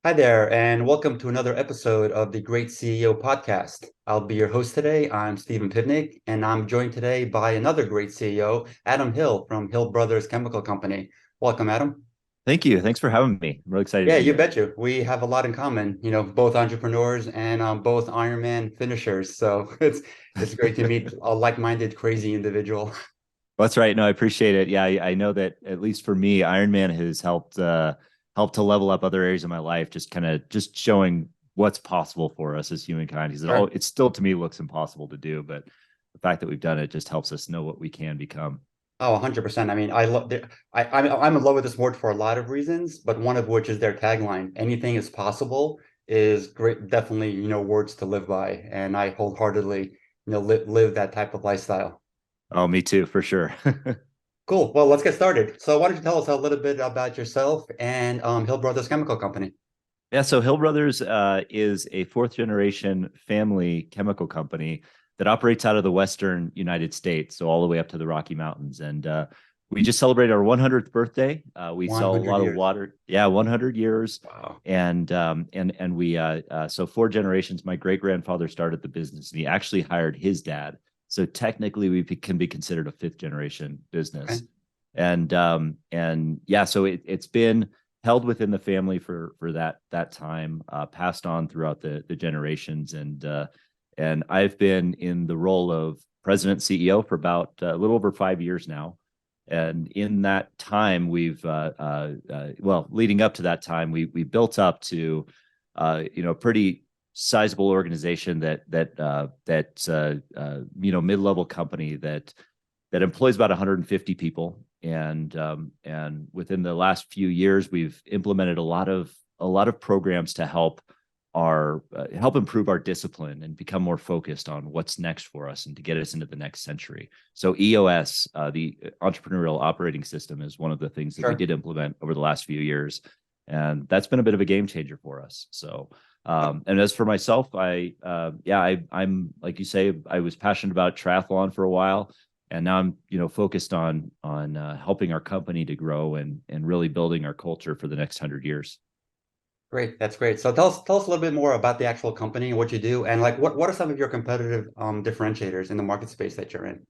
Hi there, and welcome to another episode of the Great CEO Podcast. I'll be your host today. I'm Stephen Pivnik, and I'm joined today by another great CEO, Adam Hill from Hill Brothers Chemical Company. Welcome, Adam. Thank you. Thanks for having me. I'm really excited to Yeah, be you here. bet you. We have a lot in common, both entrepreneurs and both Ironman finishers. So it's great to meet a like-minded, crazy individual. That's right. No, I appreciate it. Yeah, I know that at least for me, Ironman has helped to level up other areas of my life, just kind of just showing what's possible for us as humankind. Because Sure. it still to me looks impossible to do, but the fact that we've done it just helps us know what we can become. Oh, 100%. I mean, I love I'm in love with this sport for a lot of reasons, but one of which is their tagline, anything is possible, is great, definitely, words to live by. And I wholeheartedly, live that type of lifestyle. Oh, me too, for sure. Cool. Well, let's get started. So why don't you tell us a little bit about yourself and Hill Brothers Chemical Company? Yeah, so Hill Brothers is a fourth generation family chemical company that operates out of the Western United States, so all the way up to the Rocky Mountains. And we just celebrated our 100th birthday. We sell a 100 lot of years. water. Yeah, 100 years. Wow. And we so four generations. My great grandfather started the business, and he actually hired his dad. So technically, can be considered a fifth generation Okay. business. And yeah, so it's been held within the family for that time, passed on throughout the generations, and I've been in the role of president CEO for about a little over 5 years now. And in that time, leading up to that time, we built up to a pretty sizable organization that mid-level company that employs about 150 people. And within the last few years, we've implemented a lot of programs to help improve our discipline and become more focused on what's next for us and to get us into the next century. So EOS, the entrepreneurial operating system, is one of the things that we Sure. did implement over the last few years, and that's been a bit of a game changer for us. So and as for myself, I'm like you say, I was passionate about triathlon for a while, and now I'm focused on helping our company to grow and really building our culture for the next 100 years. Great. That's great. So tell us a little bit more about the actual company and what you do, and like what are some of your competitive differentiators in the market space that you're in?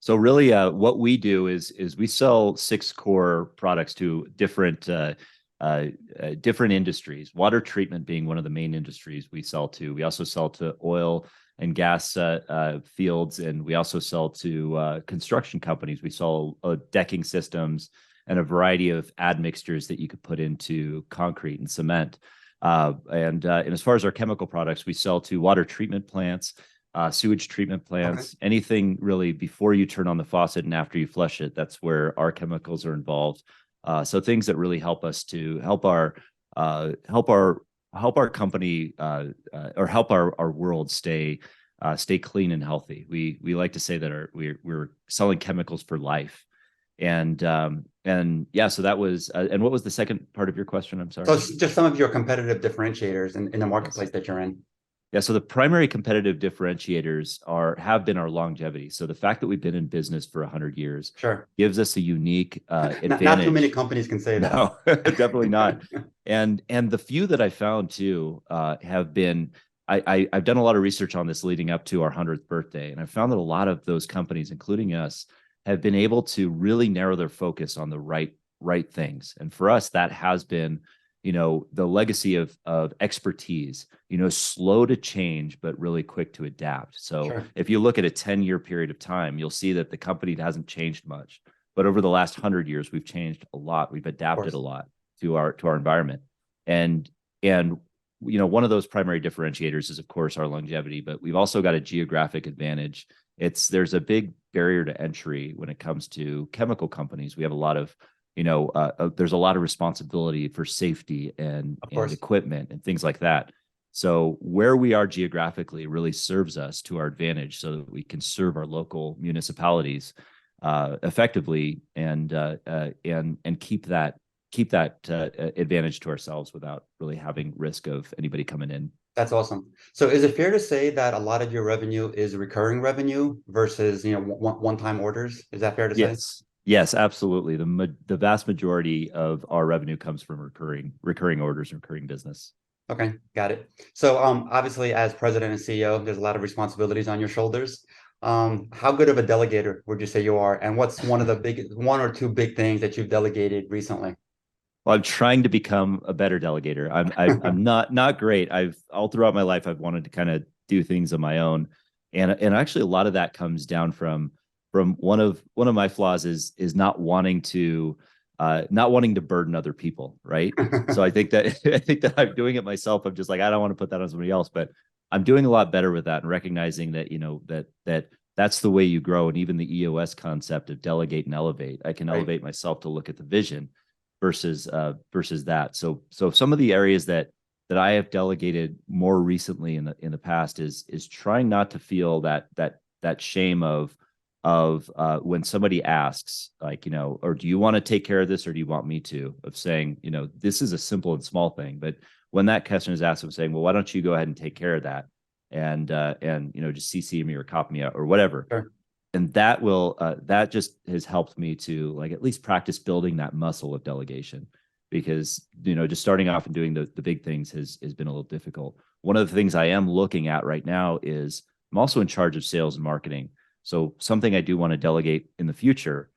So really, what we do is we sell six core products to different industries. Water treatment being one of the main industries we sell to. We also sell to oil and gas fields, and we also sell to construction companies. We sell decking systems and a variety of admixtures that you could put into concrete and cement. And as far as our chemical products, we sell to water treatment plants, sewage treatment Okay. plants, anything really before you turn on the faucet and after you flush it. That's where our chemicals are involved. So things that really help us to uh, help our help our company or help our world stay clean and healthy. We like to say that we're selling chemicals for life. And yeah, so that was and what was the second part of your question? I'm So sorry. it's just some of your competitive differentiators in the Yes. marketplace that you're in. Yeah, so the primary competitive differentiators have been our longevity. So the fact that we've been in business for 100 years Sure. gives us a unique Not too many advantage. companies can say that. No, definitely not. And the few that I found too have been I've done a lot of research on this leading up to our 100th birthday, and I found that a lot of those companies, including us, have been able to really narrow their focus on the right things. And for us, that has been the legacy of expertise, slow to change but really quick to adapt. So Sure. if you look at a 10-year period of time, you'll see that the company hasn't changed much, but over the last 100 years we've changed a lot. We've Of adapted a course. lot to our environment. And one of those primary differentiators is of course our longevity, but we've also got a geographic advantage. There's a big barrier to entry when it comes to chemical companies. We have a lot of there's a lot of responsibility for safety and Of and course. equipment and things like that. So where we are geographically really serves us to our advantage, so that we can serve our local municipalities effectively and keep that advantage to ourselves without really having risk of anybody coming in. That's awesome. So is it fair to say that a lot of your revenue is recurring revenue versus, one-time orders? Is that fair to say? Yes, absolutely. The vast majority of our revenue comes from recurring orders and recurring business. Okay, got it. So obviously as president and CEO, there's a lot of responsibilities on your shoulders. How good of a delegator would you say you are? And what's one of the one or two big things that you've delegated recently? Well, I'm trying to become a better delegator. I'm not great. I've all throughout my life I've wanted to kind of do things on my own, and actually a lot of that comes down from one of my flaws is not wanting to burden other people, right? So I think that I think that I'm doing it myself. I'm just like, I don't want to put that on somebody else, but I'm doing a lot better with that and recognizing that, that's the way you grow. And even the EOS concept of delegate and elevate, I can Right. elevate myself to look at the vision versus that. So some of the areas that I have delegated more recently in the past is trying not to feel that shame of when somebody asks, like, or do you want to take care of this or do you want me to, of saying, this is a simple and small thing, but when that question is asked, I'm saying, well, why don't you go ahead and take care of that, and just CC me or copy me out or whatever. Sure. And that just has helped me to, like, at least practice building that muscle of delegation, because just starting off and doing the big things has been a little difficult. One of the things I am looking at right now is I'm also in charge of sales and marketing, so something I do want to delegate in the future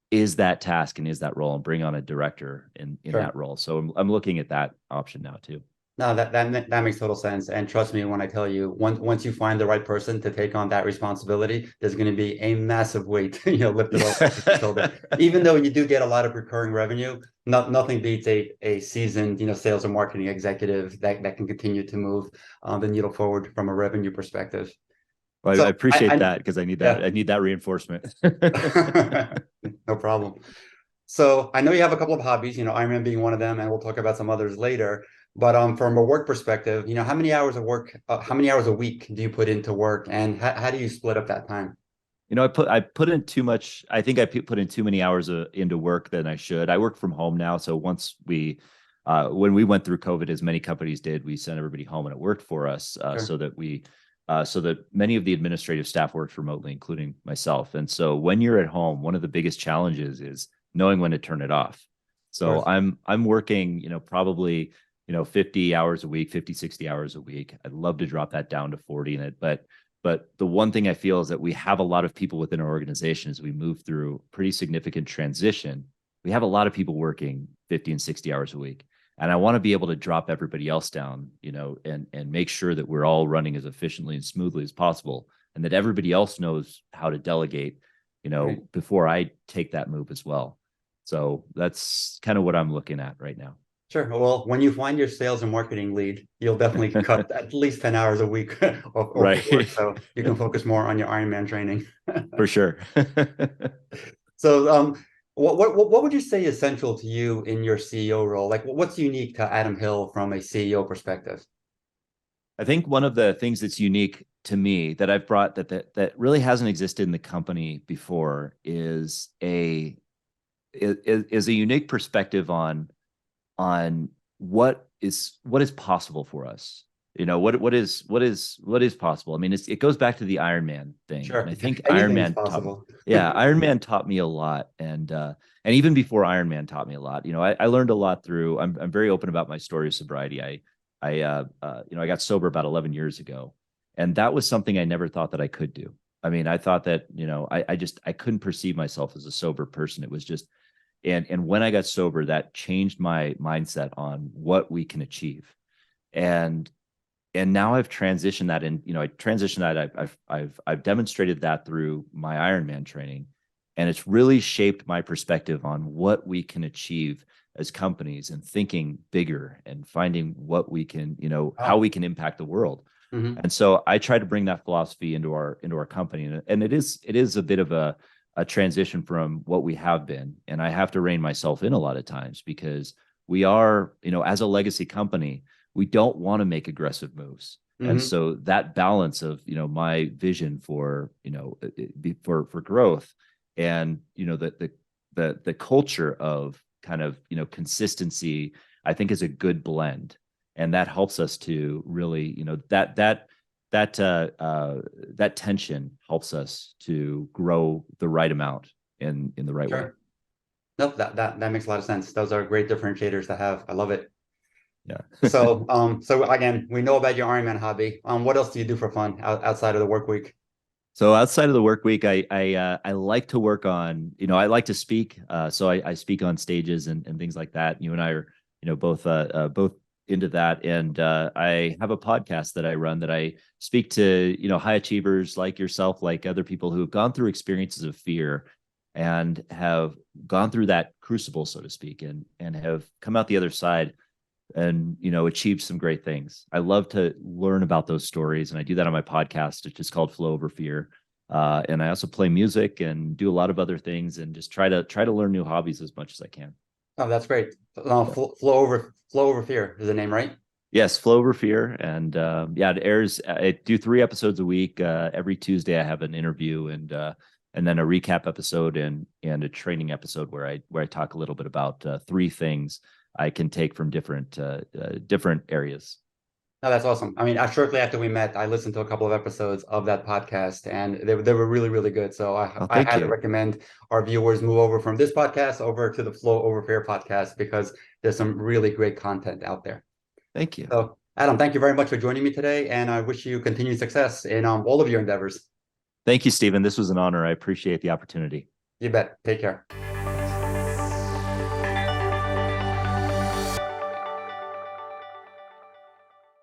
is that task and is that role, and bring on a director in Sure. that role. So I'm looking at that option now too. No, that makes total sense. And trust me when I tell you, once you find the right person to take on that responsibility, there's going to be a massive weight, lifted off your shoulder. Even though you do get a lot of recurring revenue, nothing beats a seasoned, sales and marketing executive that can continue to move the needle forward from a revenue perspective. Well, I So appreciate that, because I need that. yeah, I need that reinforcement. no problem. So I know you have a couple of hobbies, Ironman being one of them, and we'll talk about some others later. But from a work perspective, how many hours of work, how many hours a week do you put into work, and how do you split up that time? I put in too much. I think I put in too many hours into work than I should. I work from home now, so when we went through COVID, as many companies did, we sent everybody home, and it worked for us, Sure. so that many of the administrative staff worked remotely, including myself. And so when you're at home, one of the biggest challenges is knowing when to turn it off. Of So course. I'm working, probably 50 hours a week, 50, 60 hours a week. I'd love to drop that down to 40 in it, but the one thing I feel is that we have a lot of people within our organization as we move through pretty significant transition. We have a lot of people working 50 and 60 hours a week. And I want to be able to drop everybody else down, and make sure that we're all running as efficiently and smoothly as possible, and that everybody else knows how to delegate, Right. before I take that move as well. So that's kind of what I'm looking at right now. Sure. Well, when you find your sales and marketing lead, you'll definitely cut at least 10 hours a week off your work, Right. so you can focus more on your Ironman training. For sure. So, what would you say is central to you in your CEO role? Like, what's unique to Adam Hill from a CEO perspective? I think one of the things that's unique to me that I've brought that really hasn't existed in the company before is a unique perspective on what is possible for us. What is possible. I mean, it goes back to the Iron Man thing, and Sure, I think anything is possible. Iron Man taught me a lot, and even before Iron Man taught me a lot. I learned a lot through. I'm very open about my story of sobriety. I got sober about 11 years ago, and that was something I never thought that I could do. I mean, I thought that I couldn't perceive myself as a sober person. It was just, and when I got sober, that changed my mindset on what we can achieve. And now I've transitioned that I transitioned that. I've demonstrated that through my Ironman training, and it's really shaped my perspective on what we can achieve as companies, and thinking bigger and finding what we can, how Oh, we can impact the world. hmm. And so I try to bring that philosophy into our company, and it is a bit of a transition from what we have been, and I have to rein myself in a lot of times, because we are, as a legacy company, we don't want to make aggressive moves. And Hmm. so that balance of, my vision for, for growth, and, the culture of kind of, consistency, I think is a good blend. And that helps us to really, that tension helps us to grow the right amount in the right way. Sure. Nope, that makes a lot of sense. Those are great differentiators to have. I love it. Yeah. So again, we know about your Ironman hobby. What else do you do for fun outside of the work week? So outside of the work week, I like to work on, I like to speak. So I speak on stages and things like that. You and I are, both into that. And I have a podcast that I run that I speak to, high achievers like yourself, like other people who have gone through experiences of fear and have gone through that crucible, so to speak, and have come out the other side and achieved some great things. I love to learn about those stories, and I do that on my podcast. It's just called Flow Over Fear. And I also play music and do a lot of other things, and just try to learn new hobbies as much as I can. Oh, that's great. Yeah. Flow over fear is the name, right? Yes, Flow Over Fear, and yeah, it airs. I do 3 episodes a week. Every Tuesday, I have an interview and then a recap episode and a training episode where I talk a little bit about 3 things I can take from different areas. No, that's awesome. I mean, shortly after we met, I listened to a couple of episodes of that podcast, and they were really, really good. So Oh, I thank highly you. recommend our viewers move over from this podcast over to the Flow Over Fear podcast because there's some really great content out there. Thank you. So, Adam, thank you very much for joining me today, and I wish you continued success in all of your endeavors. Thank you, Stephen. This was an honor. I appreciate the opportunity. You bet. Take care.